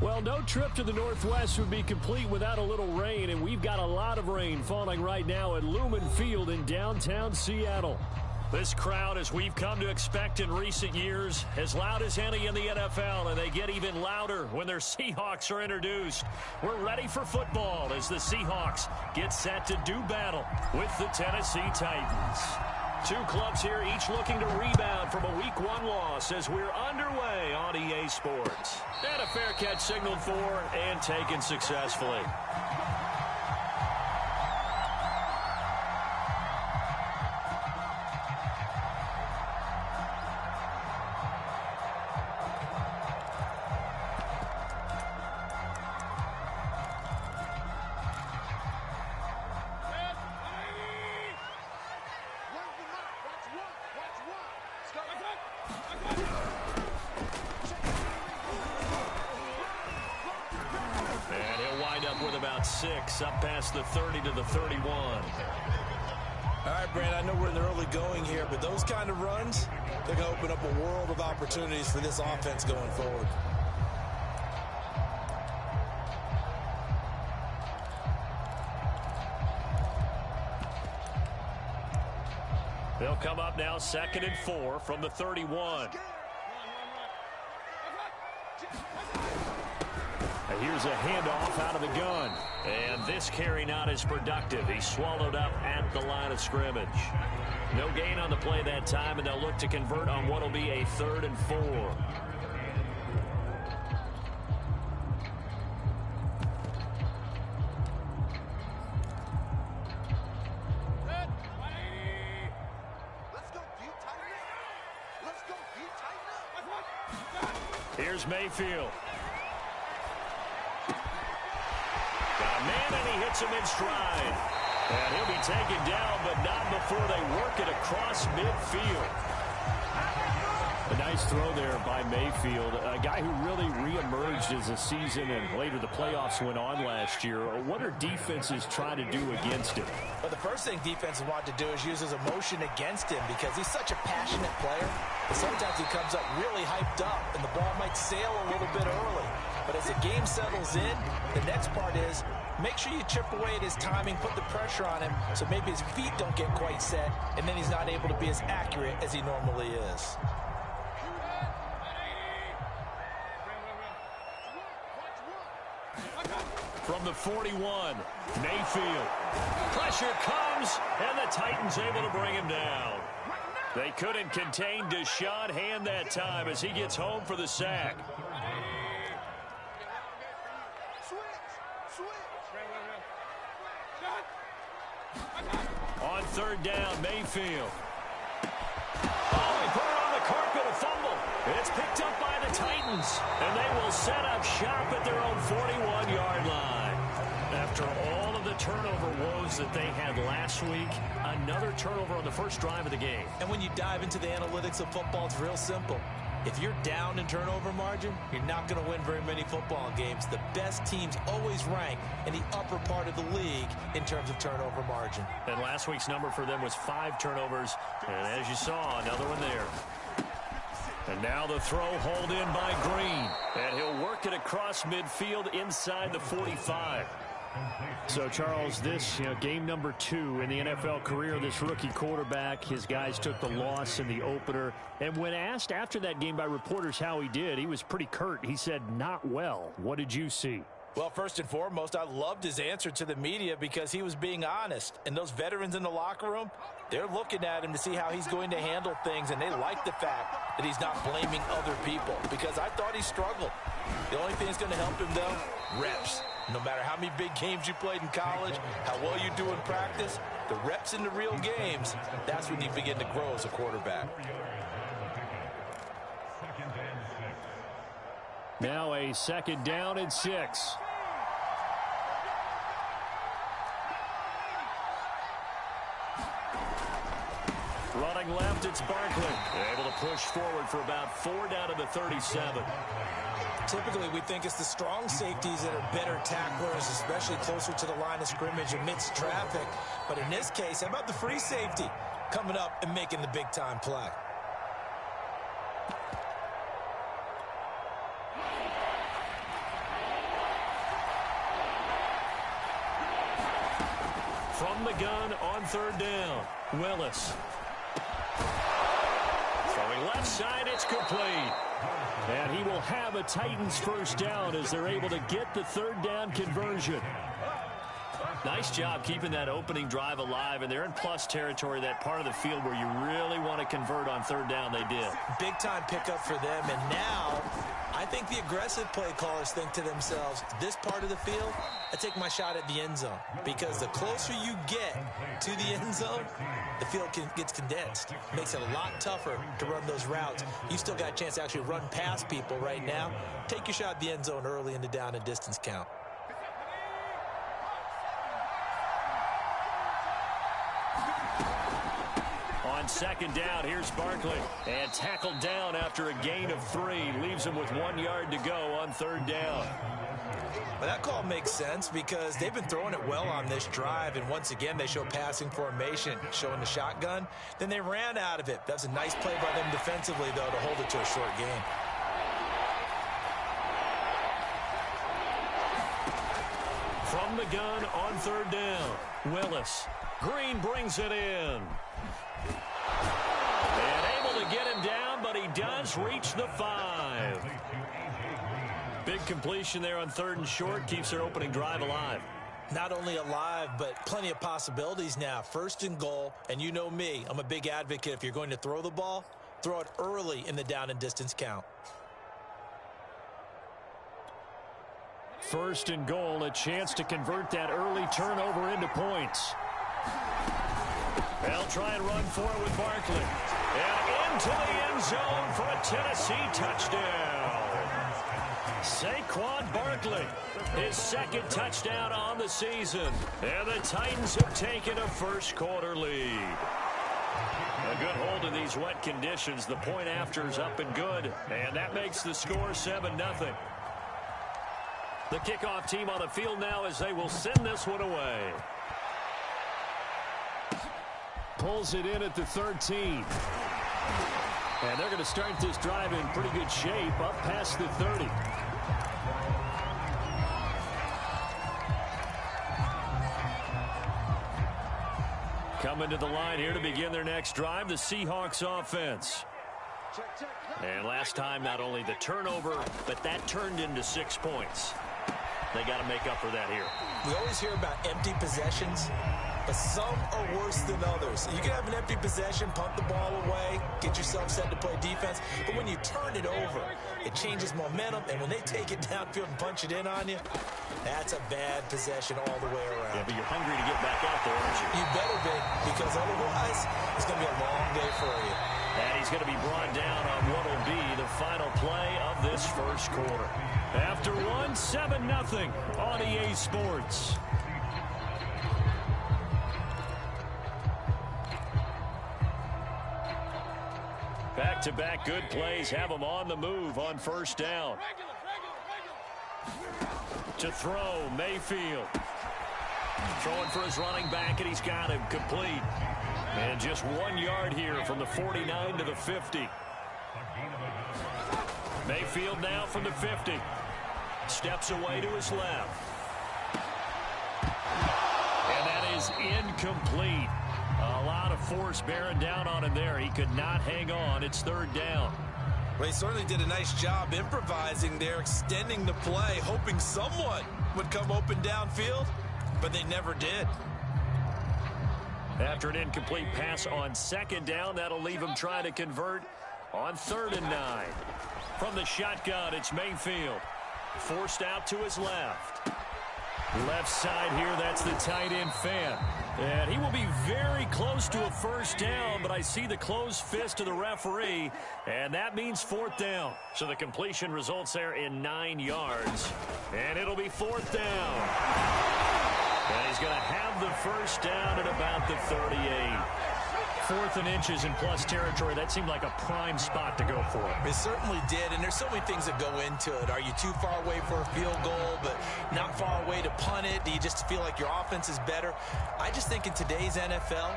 Well, no trip to the Northwest would be complete without a little rain, and we've got a lot of rain falling right now at Lumen Field in downtown Seattle. This crowd, as we've come to expect in recent years, as loud as any in the NFL, and they get even louder when their Seahawks are introduced. We're ready for football as the Seahawks get set to do battle with the Tennessee Titans. Two clubs here, each looking to rebound from a Week 1 loss as we're underway on EA Sports. And a fair catch signaled for and taken successfully. Up past the 30 to the 31. All right, Brand, I know we're in the early going here, but those kind of runs, they're going to open up a world of opportunities for this offense going forward. They'll come up now 2nd and 4 from the 31. Here's a handoff out of the gun. And this carry not as productive. He's swallowed up at the line of scrimmage. No gain on the play that time, and they'll look to convert on what will be a 3rd and 4. Here's Mayfield. And he hits him in stride. And he'll be taken down, but not before they work it across midfield. A nice throw there by Mayfield, a guy who really reemerged as the season and later the playoffs went on last year. What are defenses trying to do against him? Well, the first thing defenses want to do is use his emotion against him because he's such a passionate player. And sometimes he comes up really hyped up, and the ball might sail a little bit early. But as the game settles in, the next part is make sure you chip away at his timing, put the pressure on him so maybe his feet don't get quite set, and then he's not able to be as accurate as he normally is. From the 41, Mayfield. Pressure comes, and the Titans able to bring him down. They couldn't contain Deshaun Hand that time as he gets home for the sack. On 3rd down, Mayfield. Oh, he put it on the carpet, a fumble. It's picked up by the Titans, and they will set up shop at their own 41-yard line. After all of the turnover woes that they had last week, another turnover on the first drive of the game. And when you dive into the analytics of football, it's real simple. If you're down in turnover margin, you're not going to win very many football games. The best teams always rank in the upper part of the league in terms of turnover margin. And last week's number for them was 5 turnovers. And as you saw, another one there. And now the throw hauled in by Green. And he'll work it across midfield inside the 45. So, Charles, this game number 2 in the NFL career of this rookie quarterback. His guys took the loss in the opener. And when asked after that game by reporters how he did, he was pretty curt. He said, not well. What did you see? Well, first and foremost, I loved his answer to the media because he was being honest. And those veterans in the locker room, they're looking at him to see how he's going to handle things, and they like the fact that he's not blaming other people because I thought he struggled. The only thing that's going to help him, though, reps. No matter how many big games you played in college, how well you do in practice, the reps in the real games, that's when you begin to grow as a quarterback. Now a 2nd down and 6. Running left, it's Barkley. Able to push forward for about 4 down to the 37. Typically, we think it's the strong safeties that are better tacklers, especially closer to the line of scrimmage amidst traffic. But in this case, how about the free safety coming up and making the big-time play? From the gun on third down, Willis. Throwing left side, it's complete. And he will have a Titans first down as they're able to get the third down conversion. Nice job keeping that opening drive alive, and they're in plus territory, that part of the field where you really want to convert on third down. They did. Big-time pickup for them, and now I think the aggressive play callers think to themselves, this part of the field, I take my shot at the end zone, because the closer you get to the end zone, the field gets condensed. Makes it a lot tougher to run those routes. You still got a chance to actually run past people right now. Take your shot at the end zone early in the down and distance count. On second down, here's Barkley. And tackled down after a gain of 3. Leaves him with 1 yard to go on third down. Well, that call makes sense because they've been throwing it well on this drive, and once again they show passing formation, showing the shotgun. Then they ran out of it. That's a nice play by them defensively, though, to hold it to a short gain. From the gun on third down, Willis. Green brings it in. And able to get him down, but he does reach the 5. Big completion there on third and short. Keeps their opening drive alive. Not only alive, but plenty of possibilities now. First and goal, and you know me, I'm a big advocate. If you're going to throw the ball, throw it early in the down and distance count. First and goal, a chance to convert that early turnover into points. They'll try and run for it with Barkley. And into the end zone for a Tennessee touchdown. Saquon Barkley, his second touchdown on the season. And the Titans have taken a first quarter lead. A good hold in these wet conditions. The point after is up and good. And that makes the score 7-0. The kickoff team on the field now as they will send this one away. Pulls it in at the 13. And they're going to start this drive in pretty good shape up past the 30. Coming to the line here to begin their next drive, the Seahawks offense. And last time, not only the turnover, but that turned into 6 points. They got to make up for that here. We always hear about empty possessions, but some are worse than others. You can have an empty possession, punt the ball away, get yourself set to play defense, but when you turn it over, it changes momentum, and when they take it downfield and punch it in on you, that's a bad possession all the way around. Yeah, but you're hungry to get back out there, aren't you? You better be, because otherwise, it's going to be a long day for you. And he's going to be brought down on what will be the final play of this first quarter. After 7-0 on EA Sports. Back-to-back good plays have him on the move on first down. To throw, Mayfield. Throwing for his running back, and he's got him complete. And just 1 yard here from the 49 to the 50. Mayfield now from the 50. Steps away to his left. And that is incomplete. A lot of force bearing down on him there. He could not hang on. It's third down. Well, he certainly did a nice job improvising there, extending the play, hoping someone would come open downfield, but they never did. After an incomplete pass on second down, that'll leave him trying to convert on 3rd and 9. From the shotgun, it's Mayfield. Forced out to his left. Left side here, that's the tight end Fan. And he will be very close to a first down, but I see the closed fist of the referee, and that means 4th down. So the completion results there in 9 yards, and it'll be 4th down. And he's going to have the first down at about the 38. 4th and inches in plus territory. That seemed like a prime spot to go for. It certainly did, and there's so many things that go into it. Are you too far away for a field goal, but not far away to punt it? Do you just feel like your offense is better? I just think in today's NFL,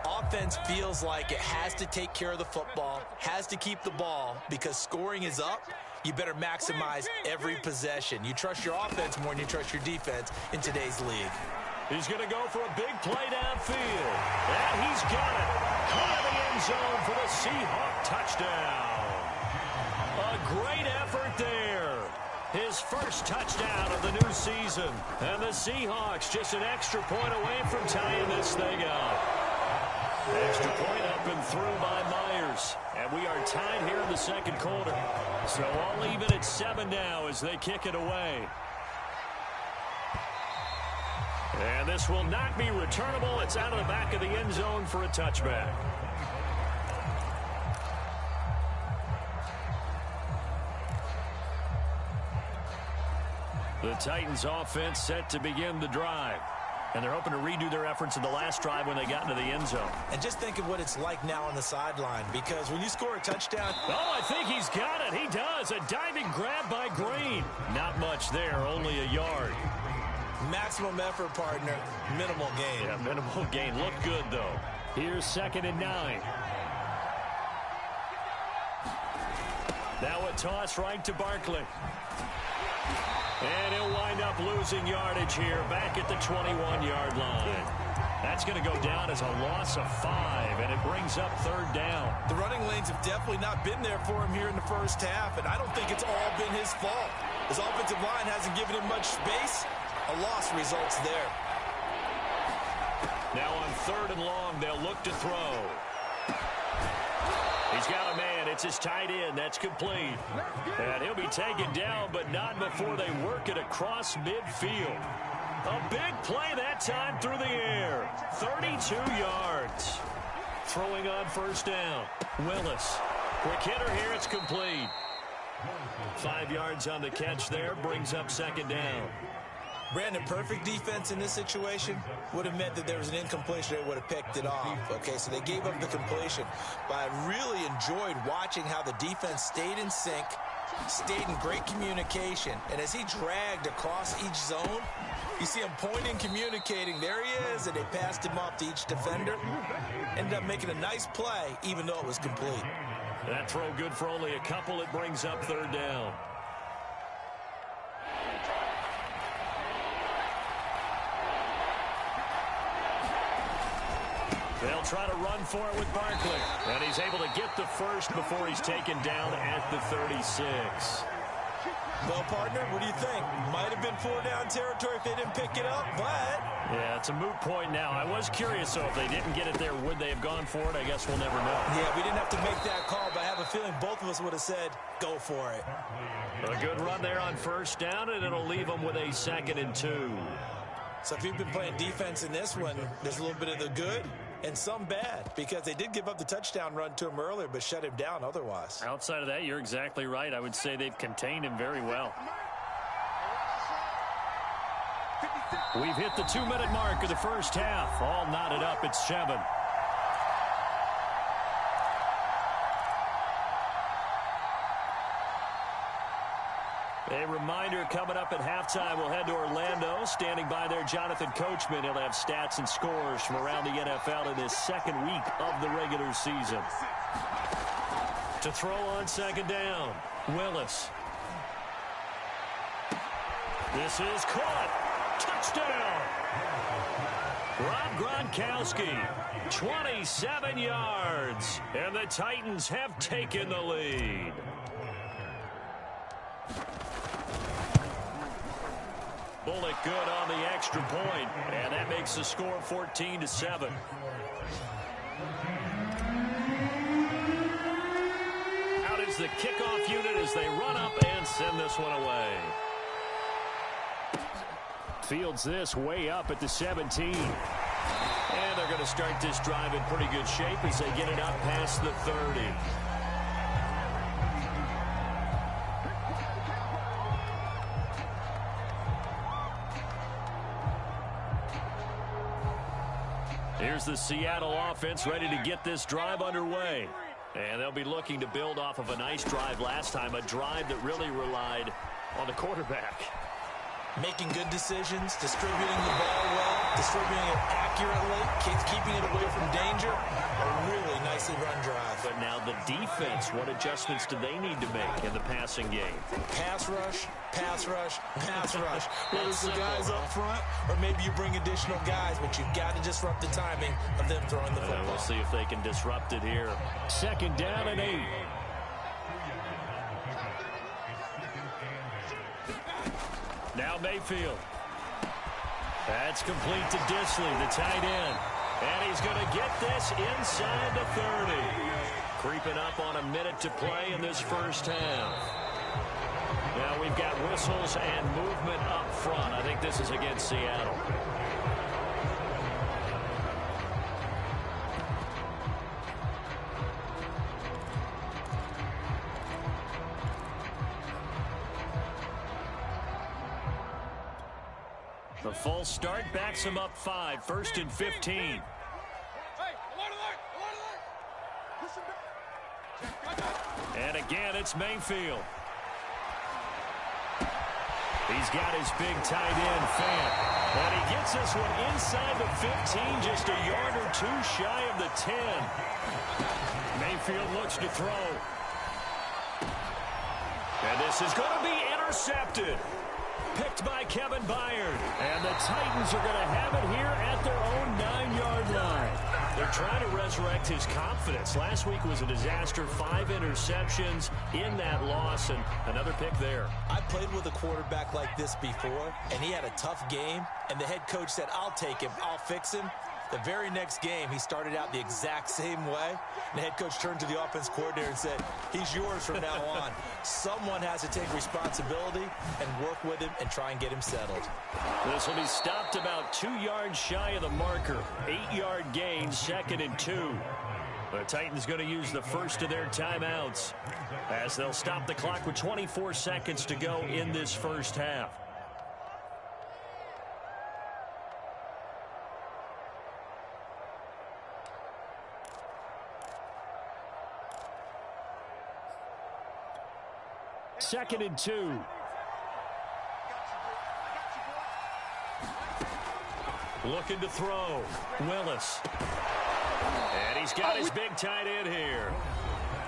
offense feels like it has to take care of the football, has to keep the ball, because scoring is up. You better maximize every possession. You trust your offense more than you trust your defense in today's league. He's going to go for a big play downfield. And he's got it. Clear the end zone for the Seahawk touchdown. A great effort there. His first touchdown of the new season. And the Seahawks just an extra point away from tying this thing up. Extra point up and through by Myers. And we are tied here in the second quarter. So all even at 7 now as they kick it away. And this will not be returnable. It's out of the back of the end zone for a touchback. The Titans offense set to begin the drive. And they're hoping to redo their efforts in the last drive when they got into the end zone. And just think of what it's like now on the sideline, because when you score a touchdown... Oh, I think he's got it. He does. A diving grab by Green. Not much there, only a yard. Maximum effort, partner. Minimal gain. Yeah, minimal gain. Looked good, though. Here's 2nd and 9. Now a toss right to Barkley. And he'll wind up losing yardage here back at the 21-yard line. That's going to go down as a loss of 5, and it brings up 3rd down. The running lanes have definitely not been there for him here in the first half, and I don't think it's all been his fault. His offensive line hasn't given him much space. A loss results there. Now on 3rd and long, they'll look to throw. He's got a man. It's his tight end. That's complete. And he'll be taken down, but not before they work it across midfield. A big play that time through the air. 32 yards. Throwing on 1st down. Willis. Quick hitter here. It's complete. 5 yards on the catch there. Brings up 2nd down. Brandon, perfect defense in this situation would have meant that there was an incompletion. They would have picked it off. Okay, so they gave up the completion. But I really enjoyed watching how the defense stayed in sync, stayed in great communication. And as he dragged across each zone, you see him pointing, communicating. There he is, and they passed him off to each defender. Ended up making a nice play, even though it was complete. That throw good for only a couple. It brings up 3rd down. They'll try to run for it with Barkley. And he's able to get the first before he's taken down at the 36. Well, partner, what do you think? Might have been 4-down territory if they didn't pick it up, but... Yeah, it's a moot point now. I was curious, so if they didn't get it there, would they have gone for it? I guess we'll never know. Yeah, we didn't have to make that call, but I have a feeling both of us would have said, go for it. A good run there on 1st down, and it'll leave them with a 2nd and 2. So if you've been playing defense in this one, there's a little bit of the good and some bad, because they did give up the touchdown run to him earlier, but shut him down otherwise. Outside of that, you're exactly right. I would say they've contained him very well. We've hit the 2-minute mark of the first half. All knotted up at 7. A reminder coming up at halftime, we'll head to Orlando. Standing by there, Jonathan Coachman. He'll have stats and scores from around the NFL in this 2nd week of the regular season. To throw on 2nd down, Willis. This is caught. Touchdown. Rob Gronkowski, 27 yards. And the Titans have taken the lead. Bullock good on the extra point, and that makes the score 14-7. Out is the kickoff unit as they run up and send this one away. Fields this way up at the 17. And they're going to start this drive in pretty good shape as they get it up past the 30. Here's the Seattle offense ready to get this drive underway. And they'll be looking to build off of a nice drive last time, a drive that really relied on the quarterback. Making good decisions, distributing the ball well, distributing it accurately, keeping it away from danger. A really nicely run drive. But now the defense, what adjustments do they need to make in the passing game? Pass rush, pass rush, pass rush. Whether it's the guys up front or maybe you bring additional guys, but you've got to disrupt the timing of them throwing the football. We'll see if they can disrupt it here. 2nd down and 8. Now Mayfield. That's complete to Disley, the tight end. And he's going to get this inside the 30. Creeping up on a minute to play in this first half. Now we've got whistles and movement up front. I think this is against Seattle. The false start backs him up 5, 1st and 15. And again, it's Mayfield. He's got his big tight end, Fant. And he gets this one inside the 15, just a yard or 2 shy of the 10. Mayfield looks to throw. And this is going to be intercepted. Picked by Kevin Byard. And the Titans are going to have it here at their own 9-yard line. They're trying to resurrect his confidence. Last week was a disaster. 5 interceptions in that loss, and another pick there. I played with a quarterback like this before, and he had a tough game, and the head coach said, I'll take him, I'll fix him. The very next game, he started out the exact same way. And the head coach turned to the offense coordinator and said, he's yours from now on. Someone has to take responsibility and work with him and try and get him settled. This will be stopped about 2 yards shy of the marker. 8-yard gain, 2nd and 2. The Titans going to use the first of their timeouts as they'll stop the clock with 24 seconds to go in this first half. Second and 2. Looking to throw. Willis. And he's got his big tight end here.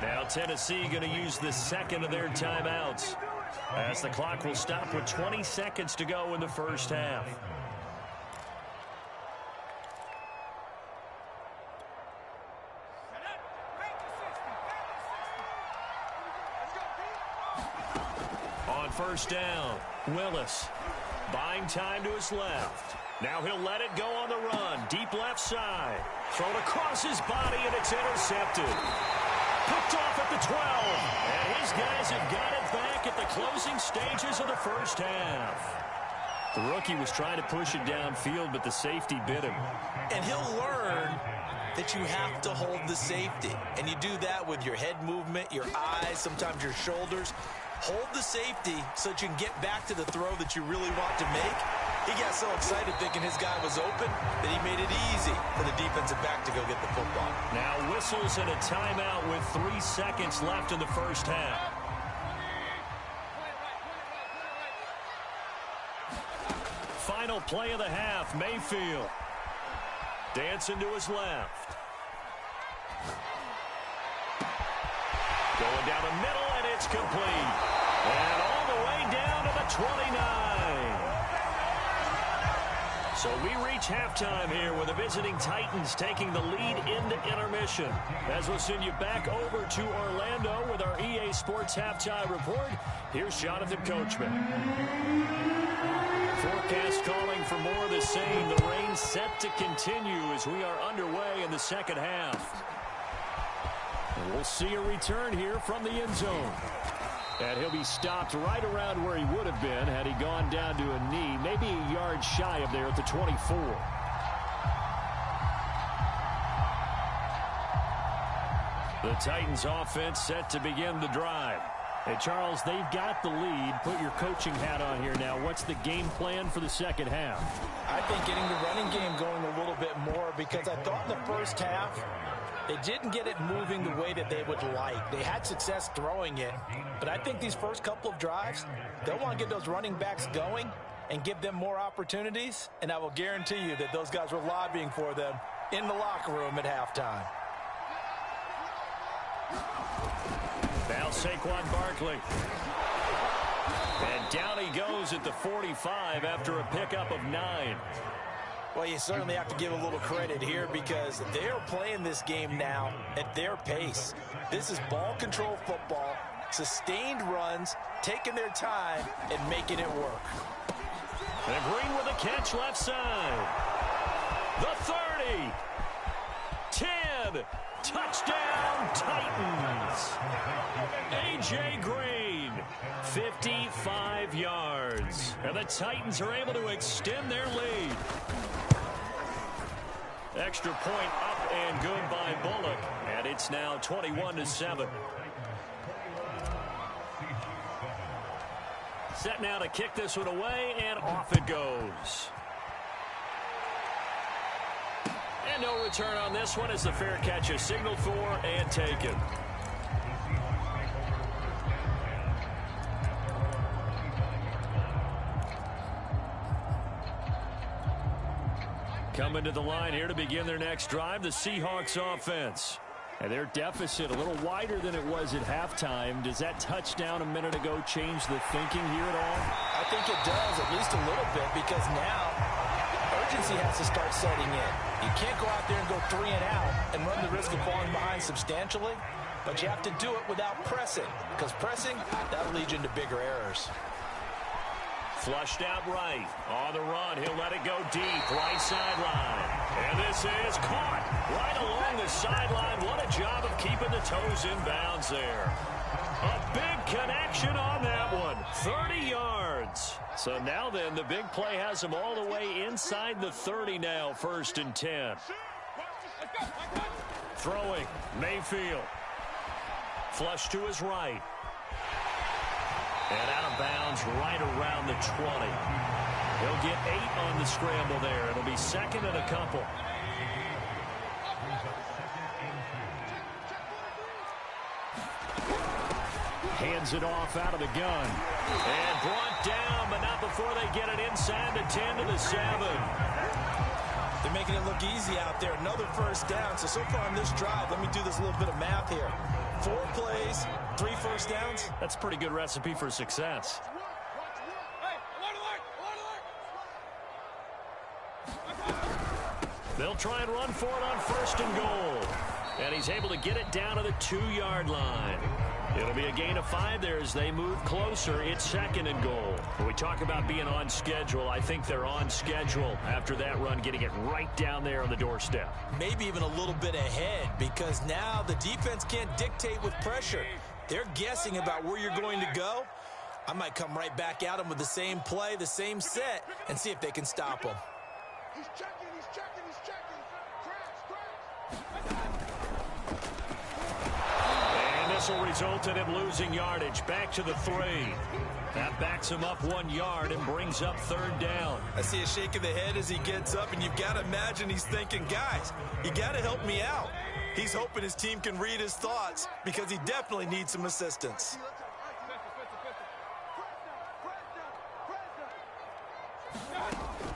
Now Tennessee going to use the second of their timeouts as the clock will stop with 20 seconds to go in the first half. First down, Willis buying time to his left. Now he'll let it go on the run. Deep left side. Thrown across his body, and it's intercepted. Picked off at the 12. And his guys have got it back at the closing stages of the first half. The rookie was trying to push it downfield, but the safety bit him. And he'll learn that you have to hold the safety. And you do that with your head movement, your eyes, sometimes your shoulders. Hold the safety so that you can get back to the throw that you really want to make. He got so excited thinking his guy was open that he made it easy for the defensive back to go get the football. Now whistles and a timeout with 3 seconds left in the first half. Final play of the half, Mayfield. Dancing to his left. Going down the middle, and it's complete. And all the way down to the 29. So we reach halftime here with the visiting Titans taking the lead into intermission. As we'll send you back over to Orlando with our EA Sports Halftime Report, here's Jonathan Coachman. Forecast calling for more of the same. The rain set to continue as we are underway in the second half. And we'll see a return here from the end zone. And he'll be stopped right around where he would have been had he gone down to a knee, maybe a yard shy of there at the 24. The Titans offense set to begin the drive. Hey, Charles, they've got the lead. Put your coaching hat on here now. What's the game plan for the second half? I think getting the running game going a little bit more, because I thought in the first half they didn't get it moving the way that they would like. They had success throwing it, but I think these first couple of drives, they'll want to get those running backs going and give them more opportunities, and I will guarantee you that those guys were lobbying for them in the locker room at halftime. Now Saquon Barkley. And down he goes at the 45 after a pickup of 9. Well, you certainly have to give a little credit here because they're playing this game now at their pace. This is ball control football, sustained runs, taking their time, and making it work. And Green with a catch left side. The 30. 10. Touchdown, Titans. A.J. Green, 55 yards. And the Titans are able to extend their lead. Extra point up and good by Bullock. And it's now 21-7. Set now to kick this one away, and off it goes. And no return on this one as the fair catch is signaled for and taken. Coming to the line here to begin their next drive, the Seahawks offense. And their deficit a little wider than it was at halftime. Does that touchdown a minute ago change the thinking here at all? I think it does, at least a little bit, because now urgency has to start setting in. You can't go out there and go 3 and out and run the risk of falling behind substantially, but you have to do it without pressing, because pressing, that'll lead you into bigger errors. Flushed out right. On the run, he'll let it go deep. Right sideline. And this is caught right along the sideline. What a job of keeping the toes in bounds there. A big connection on that one. 30 yards. So now then, the big play has him all the way inside the 30 now. 1st and 10. Throwing, Mayfield. Flush to his right. And out of bounds right around the 20. He'll get 8 on the scramble there. It'll be 2nd and a couple. Hands it off out of the gun. And brought down, but not before they get it inside the 10 to the 7. They're making it look easy out there. Another 1st down. So far on this drive, let me do this little bit of math here. 4 plays, 3 1st downs. That's a pretty good recipe for success. They'll try and run for it on 1st and goal. And he's able to get it down to the 2-yard line. It'll be a gain of 5 there as they move closer. It's 2nd and goal. When we talk about being on schedule, I think they're on schedule after that run, getting it right down there on the doorstep. Maybe even a little bit ahead, because now the defense can't dictate with pressure. They're guessing about where you're going to go. I might come right back at them with the same play, the same set, and see if they can stop them. He's checking, he's checking, he's checking. This will result in him losing yardage. Back to the 3. That backs him up 1 yard and brings up 3rd down. I see a shake of the head as he gets up, and you've got to imagine he's thinking, guys, you got to help me out. He's hoping his team can read his thoughts because he definitely needs some assistance.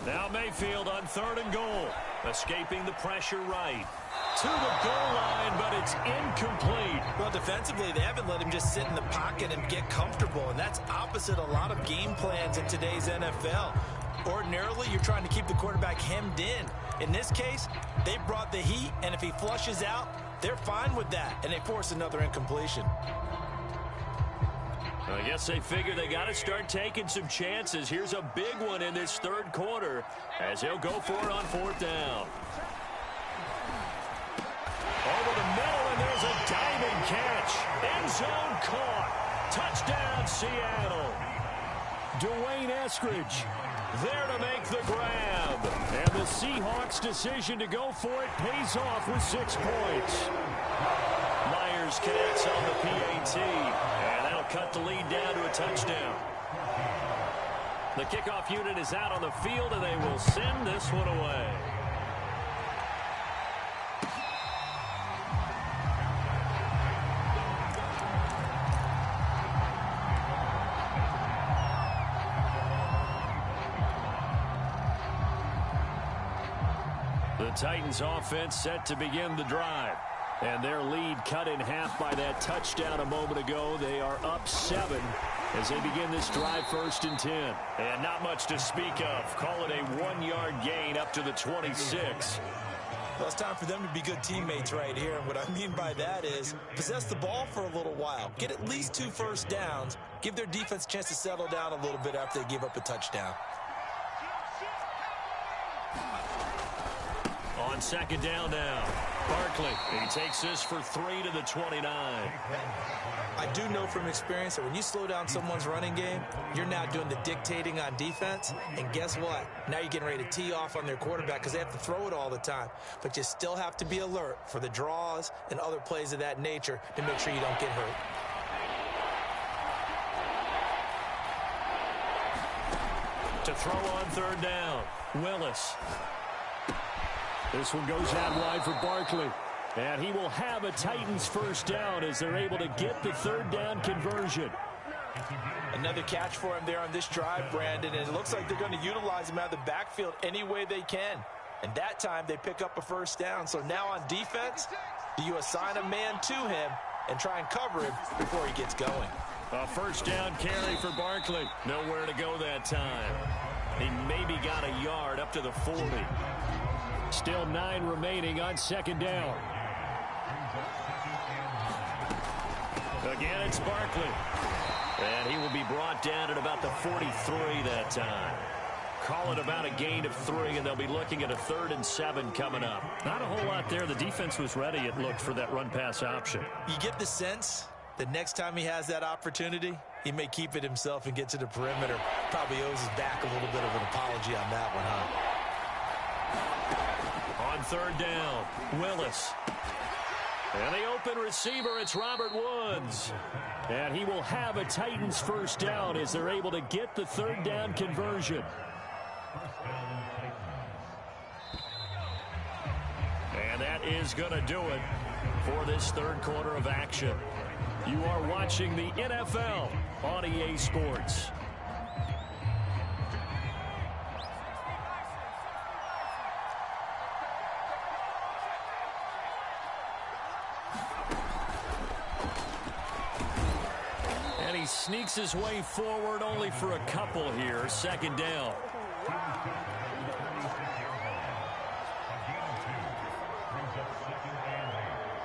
Now Mayfield on 3rd and goal. Escaping the pressure right. To the goal line, but it's incomplete. Well, defensively, they haven't let him just sit in the pocket and get comfortable, and that's opposite a lot of game plans in today's NFL. Ordinarily, you're trying to keep the quarterback hemmed in. In this case, they brought the heat, and if he flushes out, they're fine with that, and they force another incompletion. I guess they figure they got to start taking some chances. Here's a big one in this 3rd quarter as he'll go for it on 4th down. Over the middle, and there's a diving catch. End zone caught. Touchdown, Seattle. Dwayne Eskridge there to make the grab. And the Seahawks' decision to go for it pays off with 6 points. Myers connects on the PAT. And that'll cut the lead down to a touchdown. The kickoff unit is out on the field, and they will send this one away. The Titans offense set to begin the drive. And their lead cut in half by that touchdown a moment ago. They are up 7 as they begin this drive 1st and 10. And not much to speak of. Call it a 1-yard gain up to the 26. Well, it's time for them to be good teammates right here. And what I mean by that is possess the ball for a little while. Get at least 2 first downs. Give their defense a chance to settle down a little bit after they give up a touchdown. On 2nd down now, Barkley. He takes this for 3 to the 29. I do know from experience that when you slow down someone's running game, you're now doing the dictating on defense. And guess what? Now you're getting ready to tee off on their quarterback because they have to throw it all the time. But you still have to be alert for the draws and other plays of that nature to make sure you don't get hurt. To throw on 3rd down, Willis. This one goes out wide for Barkley. And he will have a Titans first down as they're able to get the 3rd down conversion. Another catch for him there on this drive, Brandon, and it looks like they're going to utilize him out of the backfield any way they can. And that time they pick up a first down. So now on defense, do you assign a man to him and try and cover him before he gets going? A first down carry for Barkley. Nowhere to go that time. He maybe got a yard up to the 40. Still 9 remaining on 2nd down. Again, it's Barkley. And he will be brought down at about the 43 that time. Call it about a gain of 3, and they'll be looking at a 3rd and 7 coming up. Not a whole lot there. The defense was ready, it looked, for that run-pass option. You get the sense that next time he has that opportunity, he may keep it himself and get to the perimeter. Probably owes his back a little bit of an apology on that one, huh? On 3rd down, Willis. And the open receiver, it's Robert Woods. And he will have a Titans first down as they're able to get the 3rd down conversion. And that is going to do it for this 3rd quarter of action. You are watching the NFL on EA Sports. He sneaks his way forward only for a couple here. 2nd down.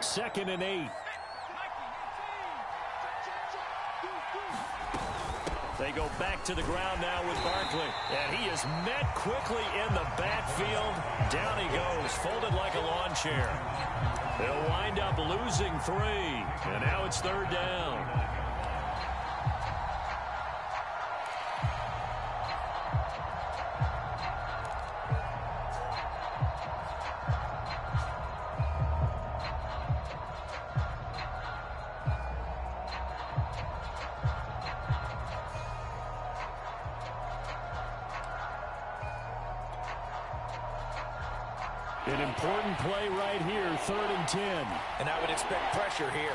Second and 8. They go back to the ground now with Barkley. And he is met quickly in the backfield. Down he goes, folded like a lawn chair. They'll wind up losing 3. And now it's 3rd down. An important play right here, 3rd and 10. And I would expect pressure here.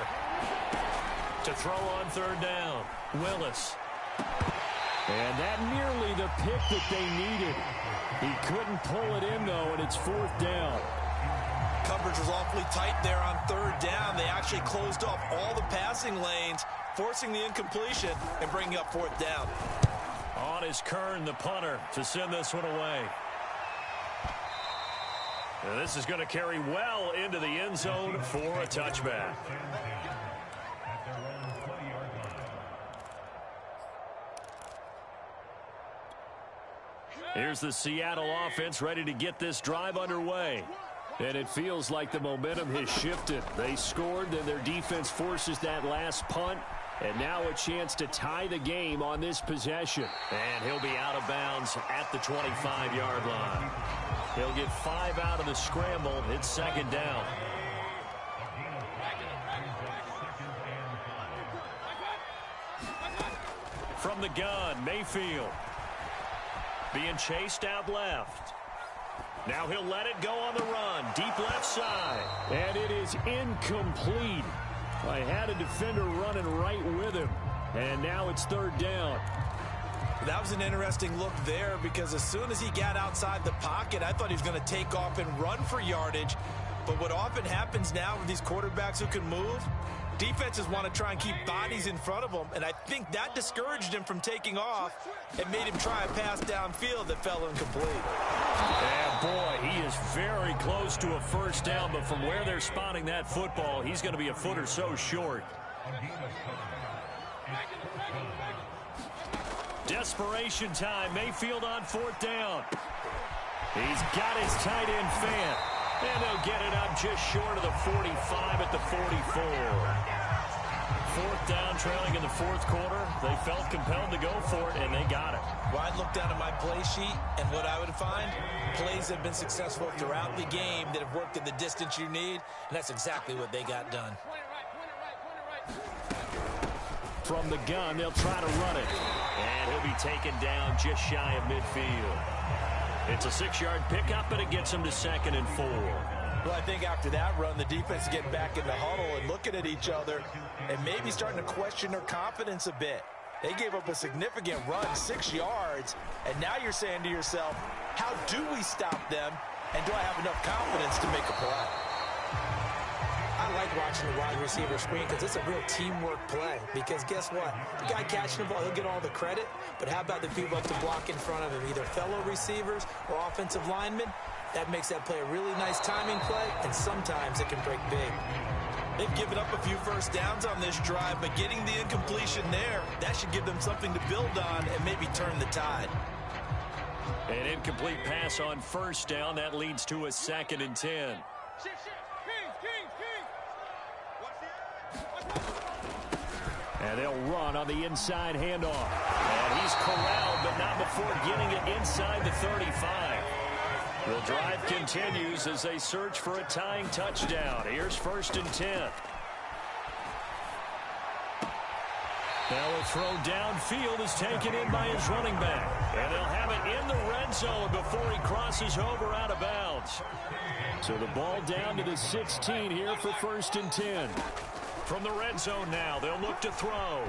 To throw on 3rd down, Willis. And that nearly the pick that they needed. He couldn't pull it in, though, and it's 4th down. Coverage was awfully tight there on 3rd down. They actually closed off all the passing lanes, forcing the incompletion and bringing up 4th down. On is Kern, the punter, to send this one away. And this is going to carry well into the end zone for a touchback. Here's the Seattle offense ready to get this drive underway. And it feels like the momentum has shifted. They scored, then their defense forces that last punt. And now a chance to tie the game on this possession. And he'll be out of bounds at the 25-yard line. He'll get 5 out of the scramble. It's 2nd down. From the gun, Mayfield. Being chased out left. Now he'll let it go on the run. Deep left side. And it is incomplete. I had a defender running right with him. And now it's 3rd down. That was an interesting look there because as soon as he got outside the pocket, I thought he was going to take off and run for yardage. But what often happens now with these quarterbacks who can move, defenses want to try and keep bodies in front of them, and I think that discouraged him from taking off and made him try a pass downfield that fell incomplete. And boy, he is very close to a first down, but from where they're spotting that football, he's going to be a foot or so short. Desperation time. Mayfield on fourth down. He's got his tight end Fant. And they'll get it up just short of the 45 at the 44. Fourth down, trailing in the fourth quarter. They felt compelled to go for it, and they got it. Well, I'd look down at my play sheet, and what I would find, plays have been successful throughout the game that have worked at the distance you need, and that's exactly what they got done. From the gun, they'll try to run it. And he'll be taken down just shy of midfield. It's a 6-yard pickup, and it gets him to 2nd and 4. Well, I think after that run, the defense is getting back in the huddle and looking at each other and maybe starting to question their confidence a bit. They gave up a significant run, 6 yards, and now you're saying to yourself, how do we stop them, and do I have enough confidence to make a play? I like watching the wide receiver screen because it's a real teamwork play. Because guess what? The guy catching the ball, he'll get all the credit. But how about the people up to block in front of him, either fellow receivers or offensive linemen? That makes that play a really nice timing play, and sometimes it can break big. They've given up a few first downs on this drive, but getting the incompletion there, that should give them something to build on and maybe turn the tide. An incomplete pass on first down. That leads to a 2nd and 10. And they'll run on the inside handoff. And he's corralled, but not before getting it inside the 35. The drive continues as they search for a tying touchdown. Here's 1st and 10. Now a throw downfield is taken in by his running back. And they'll have it in the red zone before he crosses over out of bounds. So the ball down to the 16 here for 1st and 10. From the red zone now, they'll look to throw.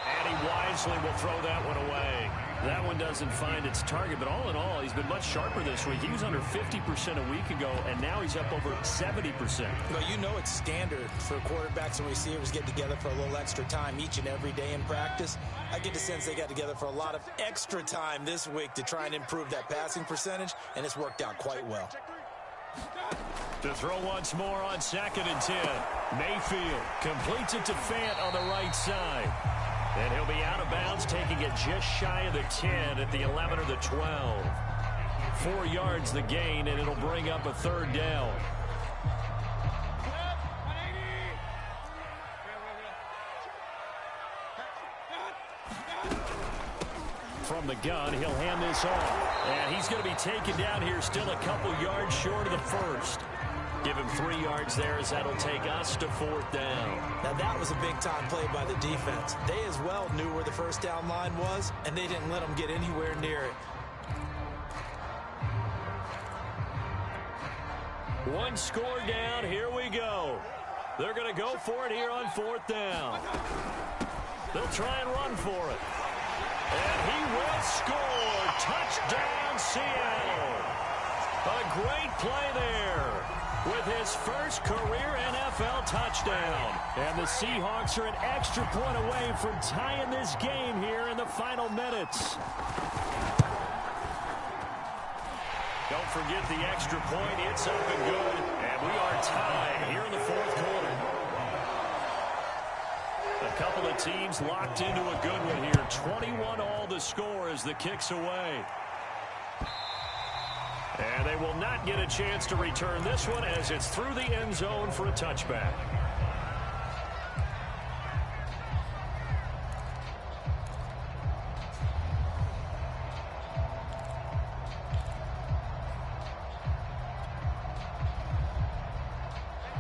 And he wisely will throw that one away. That one doesn't find its target, but all in all, he's been much sharper this week. He was under 50% a week ago, and now he's up over 70%. Well, you know it's standard for quarterbacks and receivers get together for a little extra time each and every day in practice. I get the sense they got together for a lot of extra time this week to try and improve that passing percentage, and it's worked out quite well. To throw once more on 2nd and 10. Mayfield completes it to Fant on the right side. And he'll be out of bounds, taking it just shy of the 10 at the 11 or the 12. 4 yards the gain, and it'll bring up a 3rd down. From the gun, he'll hand this off. And he's going to be taken down here, still a couple yards short of the 1st. Give him 3 yards there as that'll take us to 4th down. Now that was a big-time play by the defense. They as well knew where the first down line was, and they didn't let them get anywhere near it. One score down. Here we go. They're going to go for it here on 4th down. They'll try and run for it. And he will score. Touchdown, Seattle. A great play there with his first career NFL touchdown. And the Seahawks are an extra point away from tying this game here in the final minutes. Don't forget the extra point. It's up and good. And we are tied here in the 4th quarter. A couple of teams locked into a good one here. 21-all the score as the kick's away. And they will not get a chance to return this one as it's through the end zone for a touchback.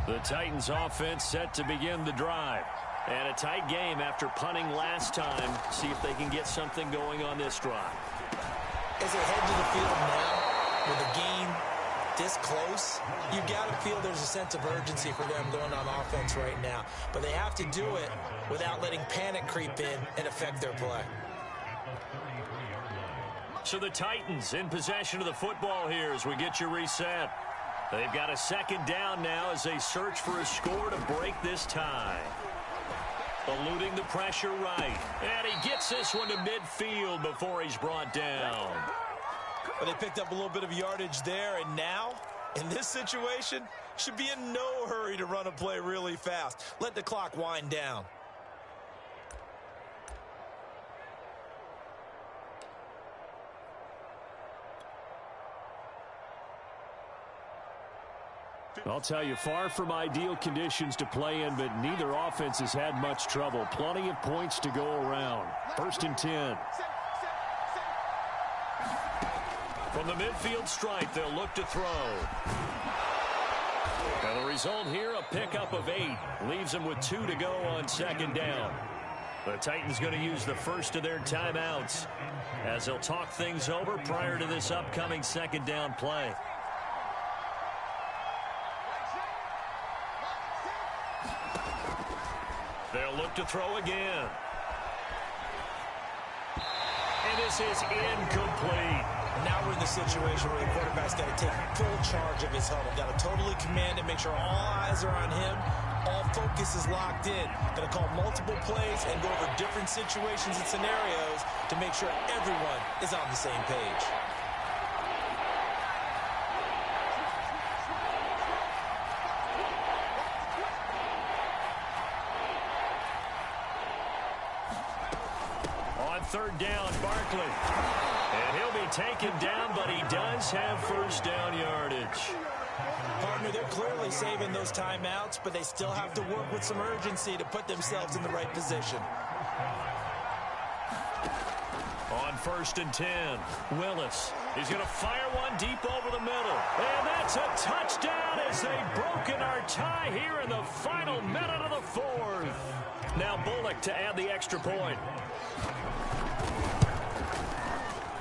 The Titans offense set to begin the drive. And a tight game after punting last time. See if they can get something going on this drive. As they head to the field now with a gain this close, you got to feel there's a sense of urgency for them going on offense right now. But they have to do it without letting panic creep in and affect their play. So the Titans in possession of the football here as we get you reset. They've got a second down now as they search for a score to break this tie. Eluding the pressure right. And he gets this one to midfield before he's brought down. Well, they picked up a little bit of yardage there, and now, in this situation, should be in no hurry to run a play really fast. Let the clock wind down. I'll tell you, far from ideal conditions to play in, but neither offense has had much trouble. Plenty of points to go around. 1st and 10. From the midfield stripe, they'll look to throw. And the result here, a pickup of 8. Leaves them with 2 to go on second down. The Titans going to use the first of their timeouts as they'll talk things over prior to this upcoming second down play. They'll look to throw again. And this is incomplete. Now we're in the situation where the quarterback's got to take full charge of his huddle. Got to totally command and make sure all eyes are on him. All focus is locked in. Going to call multiple plays and go over different situations and scenarios to make sure everyone is on the same page. Third down, Barkley. And he'll be taken down, but he does have first down yardage. Partner, they're clearly saving those timeouts, but they still have to work with some urgency to put themselves in the right position. On 1st and 10, Willis. He's going to fire one deep over the middle. And that's a touchdown as they've broken our tie here in the final minute of the 4th. Now Bullock to add the extra point.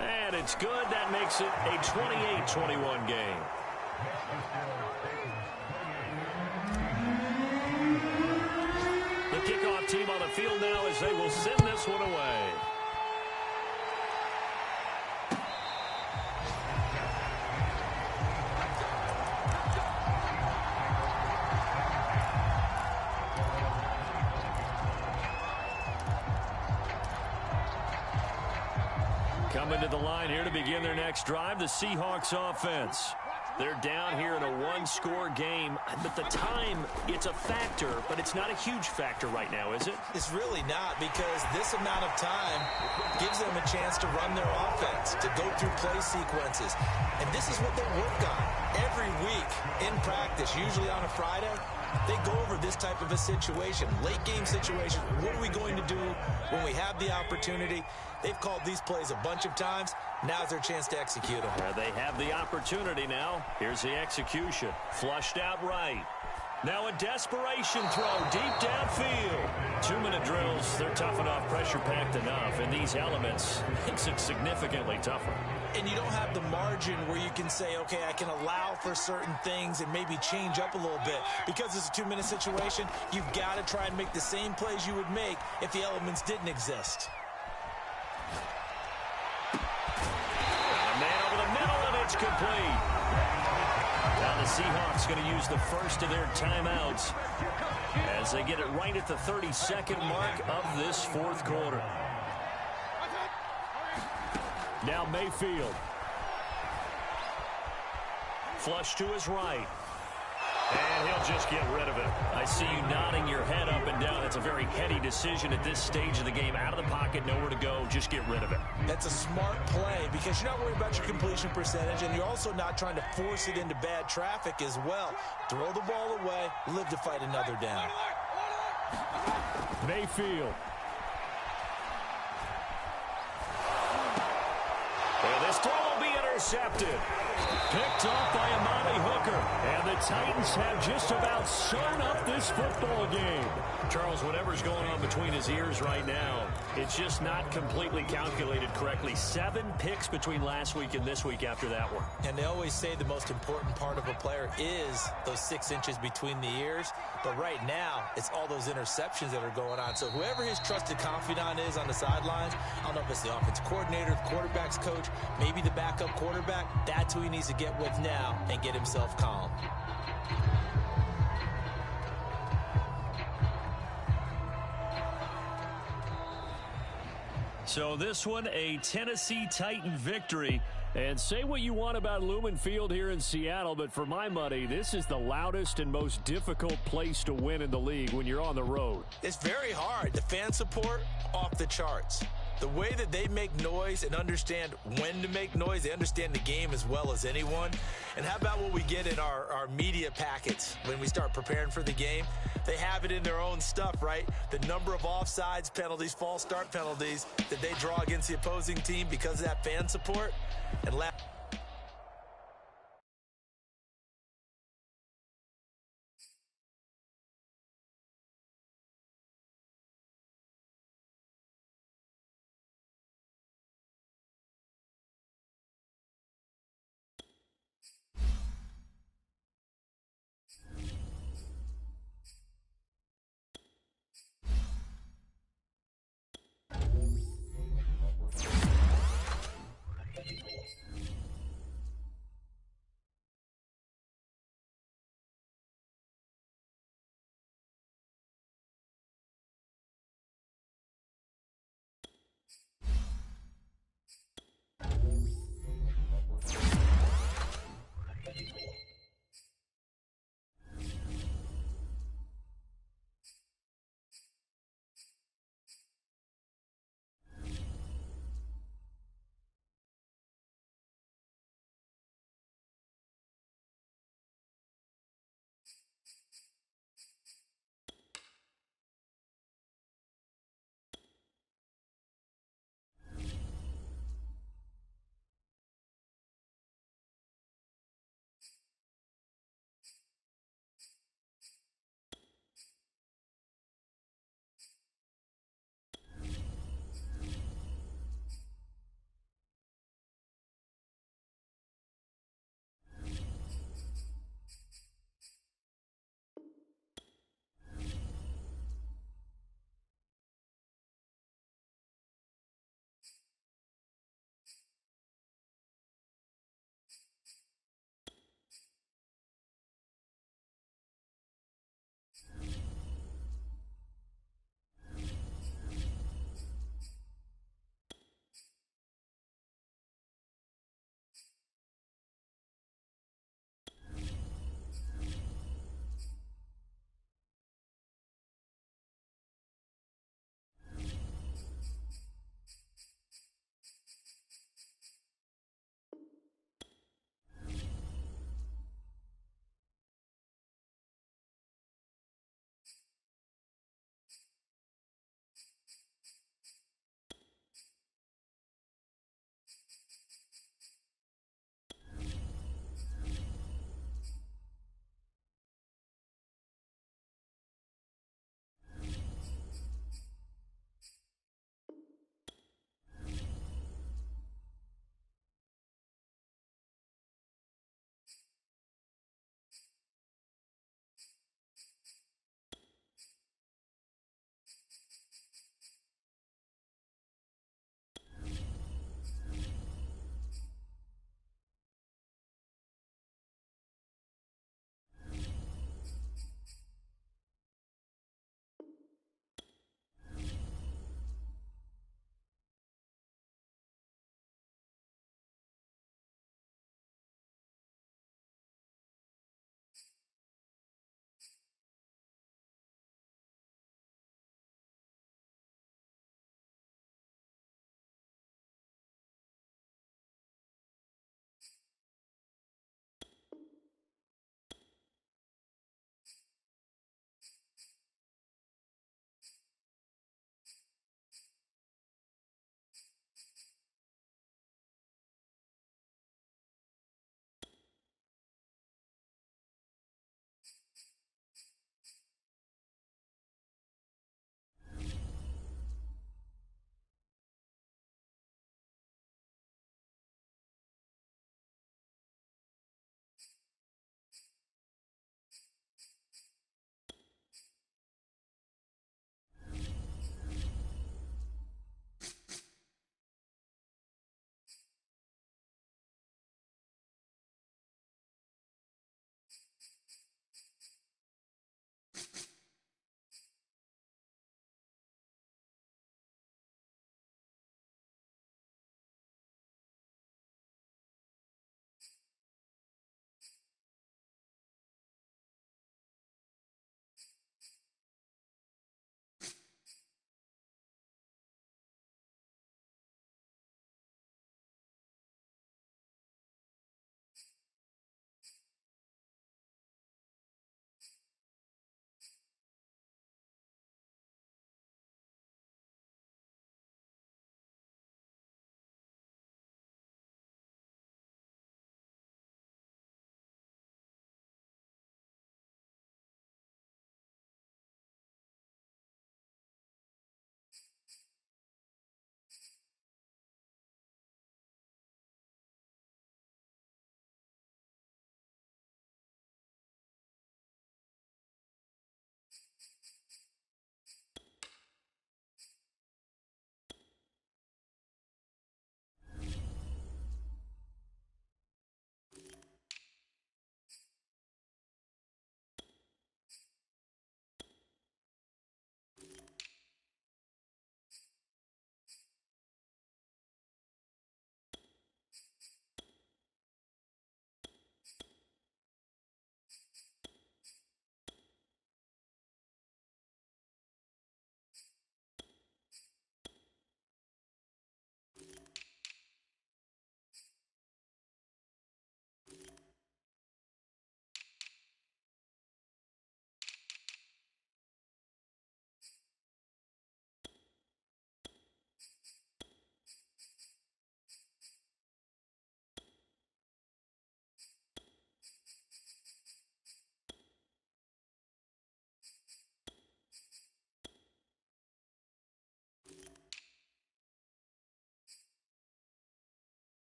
And it's good. That makes it a 28-21 game. The kickoff team on the field now as they will send this one away. Coming to the line here to begin their next drive, the Seahawks offense. They're down here in a one-score game, but the time, it's a factor, but it's not a huge factor right now, is it? It's really not, because this amount of time gives them a chance to run their offense, to go through play sequences. And this is what they work on every week in practice, usually on a Friday. They go over this type of a situation, late game situation. What are we going to do when we have the opportunity? They've called these plays a bunch of times. Now's their chance to execute them. They have the opportunity now. Here's the execution. Flushed out right. Now a desperation throw deep downfield. 2-minute drills, they're tough enough, pressure-packed enough. And these elements makes it significantly tougher. And you don't have the margin where you can say, okay, I can allow for certain things and maybe change up a little bit. Because it's a 2-minute situation, you've got to try and make the same plays you would make if the elements didn't exist. A man over the middle, and it's complete. Now the Seahawks going to use the first of their timeouts as they get it right at the 32nd mark of this 4th quarter. Now Mayfield. Flush to his right. And he'll just get rid of it. I see you nodding your head up and down. That's a very heady decision at this stage of the game. Out of the pocket, nowhere to go. Just get rid of it. That's a smart play because you're not worried about your completion percentage, and you're also not trying to force it into bad traffic as well. Throw the ball away, live to fight another down. Mayfield. Well, this throw will be intercepted. intercepted. Picked off by Amani Hooker. And the Titans have just about sewn up this football game. Charles, whatever's going on between his ears right now, it's just not completely calculated correctly. 7 picks between last week and this week after that one. And they always say the most important part of a player is those 6 inches between the ears. But right now, it's all those interceptions that are going on. So whoever his trusted confidant is on the sidelines, I don't know if it's the offensive coordinator, the quarterback's coach, maybe the backup quarterback, that's who he needs to get with now and get himself calm. So this one, a Tennessee Titan victory. And say what you want about Lumen Field here in Seattle, but for my money, this is the loudest and most difficult place to win in the league when you're on the road. It's very hard. The fan support, off the charts. The way that they make noise and understand when to make noise, they understand the game as well as anyone. And how about what we get in our media packets when we start preparing for the game? They have it in their own stuff, right? The number of offsides penalties, false start penalties that they draw against the opposing team because of that fan support. And